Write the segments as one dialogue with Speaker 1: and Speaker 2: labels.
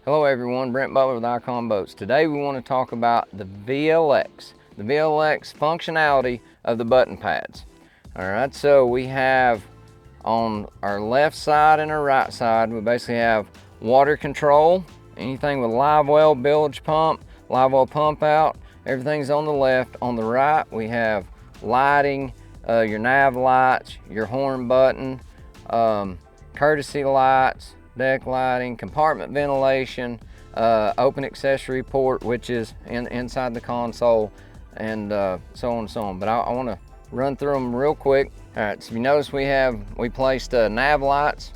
Speaker 1: Hello everyone, Brent Butler with iKonBoats. Today we want to talk about the VLX functionality of the button pads. Alright, so we have on our left side and our right side, we basically have water control, anything with Livewell, Bilge pump, Livewell pump out, everything's on the left. On the right we have lighting, your nav lights, your horn button, courtesy lights, deck lighting, compartment ventilation, open accessory port, which is inside the console, and so on and so on. But I want to run through them real quick. All right, so you notice we placed nav lights,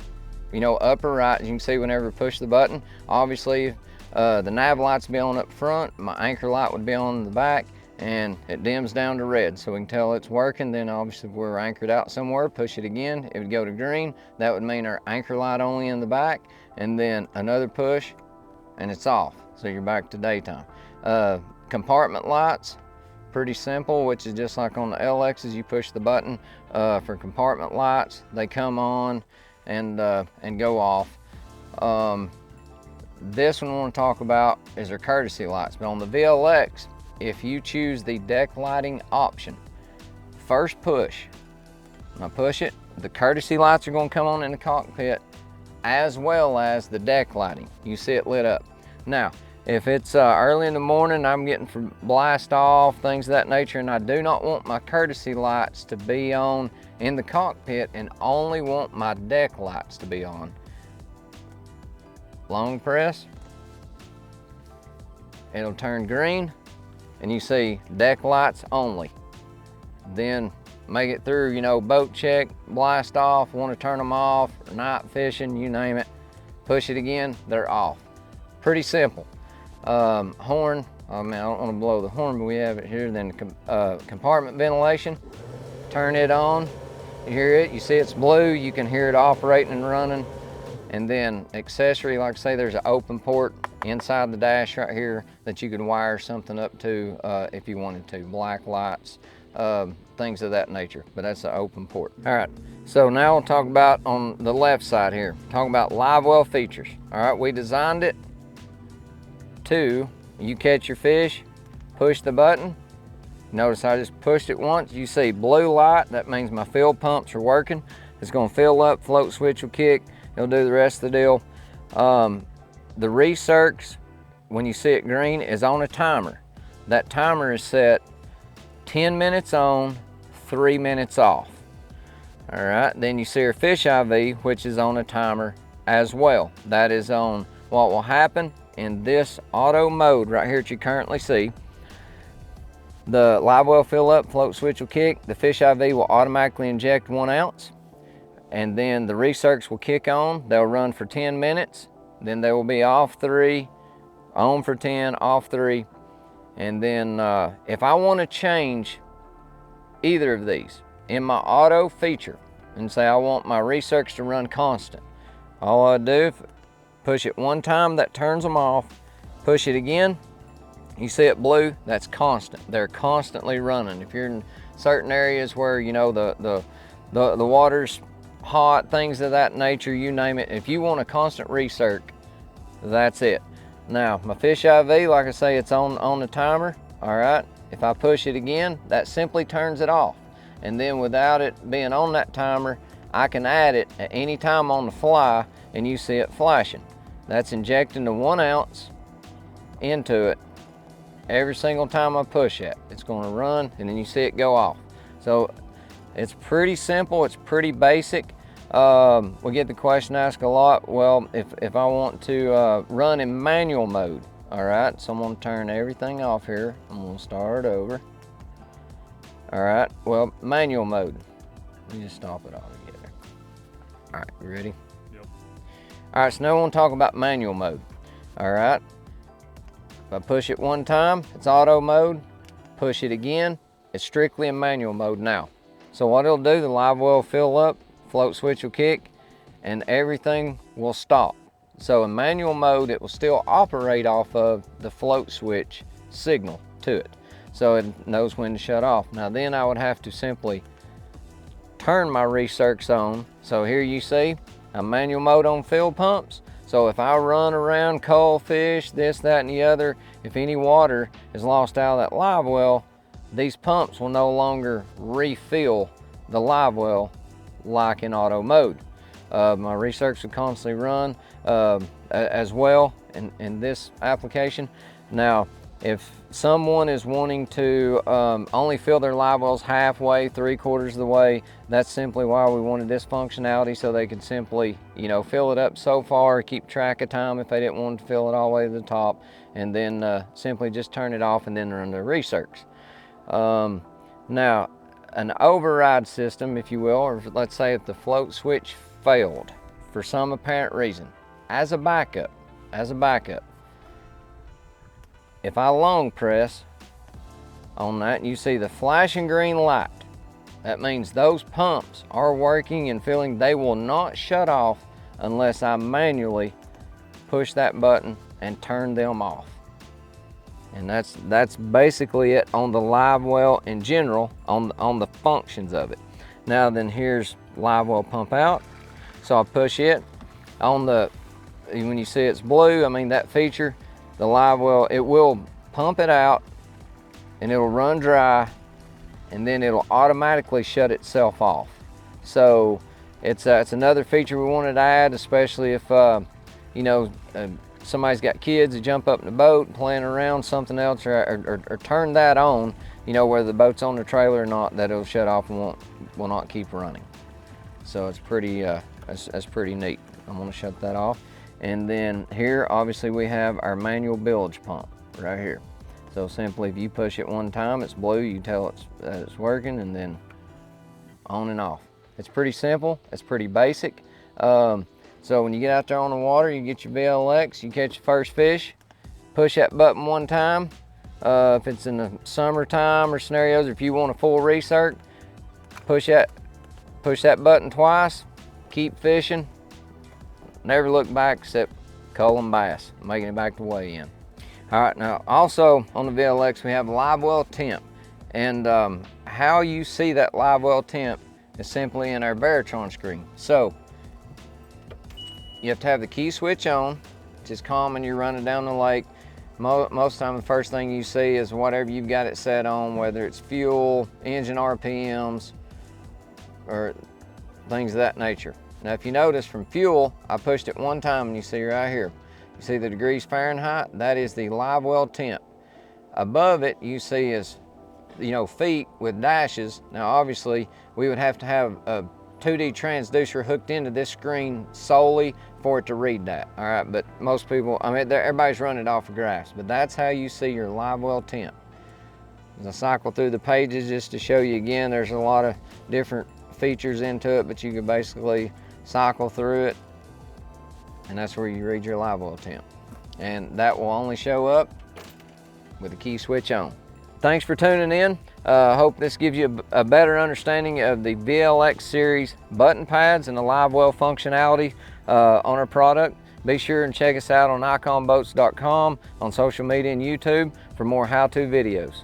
Speaker 1: upper right, as you can see whenever we push the button. Obviously, the nav lights will be on up front, my anchor light would be on the back, and it dims down to red so we can tell it's working. Then obviously if we're anchored out somewhere, push it again, it would go to green. That would mean our anchor light only in the back, and then another push and it's off, so you're back to daytime. Compartment lights, pretty simple, which is just like on the LXs. You push the button for compartment lights, they come on and go off. This one I want to talk about is our courtesy lights. But on the VLX, if you choose the deck lighting option, first push, when I push it, the courtesy lights are going to come on in the cockpit, as well as the deck lighting. You see it lit up. Now, if it's early in the morning, I'm getting for blast off, things of that nature, and I do not want my courtesy lights to be on in the cockpit and only want my deck lights to be on, long press, it'll turn green, and you see deck lights only. Then make it through, boat check, blast off, want to turn them off, night fishing, you name it, push it again, they're off. Pretty simple. Horn, I don't want to blow the horn, but we have it here. Then compartment ventilation, turn it on, you hear it, you see it's blue, you can hear it operating and running. And then accessory, like I say, there's an open port inside the dash right here that you could wire something up to if you wanted to, black lights, things of that nature, but that's an open port. All right, so now we'll talk about on the left side here, talk about Livewell features. All right, we designed it to, you catch your fish, push the button. Notice I just pushed it once, you see blue light, that means my fill pumps are working. It's gonna fill up, float switch will kick, it'll do the rest of the deal. The recircs, when you see it green, is on a timer. That timer is set 10 minutes on, 3 minutes off. All right, then you see our fish IV, which is on a timer as well. That is on what will happen in this auto mode right here that you currently see. The Livewell fill up, float switch will kick, the fish IV will automatically inject 1 ounce. And then the recircs will kick on. They'll run for 10 minutes. Then they will be off 3, on for 10, off 3. And then if I want to change either of these in my auto feature and say I want my recircs to run constant, all I do, push it 1 time, that turns them off. Push it again, you see it blue, that's constant. They're constantly running. If you're in certain areas where the water's hot, things of that nature, you name it, if you want a constant recirc, that's it. Now my fish IV, like I say, it's on the timer. All right, if I push it again, that simply turns it off. And then without it being on that timer, I can add it at any time on the fly, and you see it flashing. That's injecting the 1 ounce into it every single time I push it. It's going to run, and then you see it go off. So it's pretty simple, it's pretty basic. We get the question asked a lot, well, if I want to run in manual mode, all right, so I'm gonna turn everything off here. I'm gonna start over. All right, well, manual mode. Let me just stop it all together. All right, you ready?
Speaker 2: Yep.
Speaker 1: All right, so now I want to talk about manual mode. All right, if I push it 1 time, it's auto mode. Push it again, it's strictly in manual mode now. So what it'll do, the Livewell will fill up, float switch will kick, and everything will stop. So in manual mode, it will still operate off of the float switch signal to it. So it knows when to shut off. Now then I would have to simply turn my recircs on. So here you see, I'm manual mode on fill pumps. So if I run around cull fish, this, that, and the other, if any water is lost out of that live well, these pumps will no longer refill the live well like in auto mode. My research will constantly run as well in this application. Now, if someone is wanting to only fill their live wells halfway, 3/4 of the way, that's simply why we wanted this functionality, so they could simply, you know, fill it up so far, keep track of time if they didn't want to fill it all the way to the top, and then simply just turn it off and then run their research. Now, an override system, if you will, or let's say if the float switch failed for some apparent reason, as a backup, if I long press on that and you see the flashing green light, that means those pumps are working and filling. They will not shut off unless I manually push that button and turn them off. And that's basically it on the live well in general, on the functions of it. Now then, here's live well pump out. So I push it on the, when you see it's blue, I mean that feature, the live well, it will pump it out and it'll run dry, and then it'll automatically shut itself off. So it's another feature we wanted to add, especially if you know, somebody's got kids that jump up in the boat playing around, something else, or turn that on, you know, whether the boat's on the trailer or not, that it'll shut off and will not keep running. So it's pretty that's pretty neat. I'm going to shut that off. And then here, obviously, we have our manual bilge pump right here. So simply, if you push it one time, it's blue, you tell that it's working, and then on and off. It's pretty simple, it's pretty basic. So when you get out there on the water, you get your VLX, you catch your first fish, push that button one time. If it's in the summertime or scenarios, if you want a full recirc, push that button twice, keep fishing, never look back except culling bass, making it back to weigh in. All right, now also on the VLX we have live well temp, and how you see that live well temp is simply in our Baritron screen. So you have to have the key switch on, which is common. You're running down the lake. Most of the time, the first thing you see is whatever you've got it set on, whether it's fuel, engine RPMs, or things of that nature. Now, if you notice from fuel, I pushed it one time, and you see right here, you see the degrees Fahrenheit? That is the live well temp. Above it, you see is, you know, feet with dashes. Now, obviously, we would have to have a 2D transducer hooked into this screen solely for it to read that. All right, but most people, I mean, everybody's running it off of graphs, but that's how you see your live well temp. As I cycle through the pages just to show you again, there's a lot of different features into it, but you can basically cycle through it, and that's where you read your live well temp. And that will only show up with the key switch on. Thanks for tuning in. Hope this gives you a better understanding of the VLX series button pads and the live well functionality on our product. Be sure and check us out on iKonBoats.com, on social media and YouTube for more how-to videos.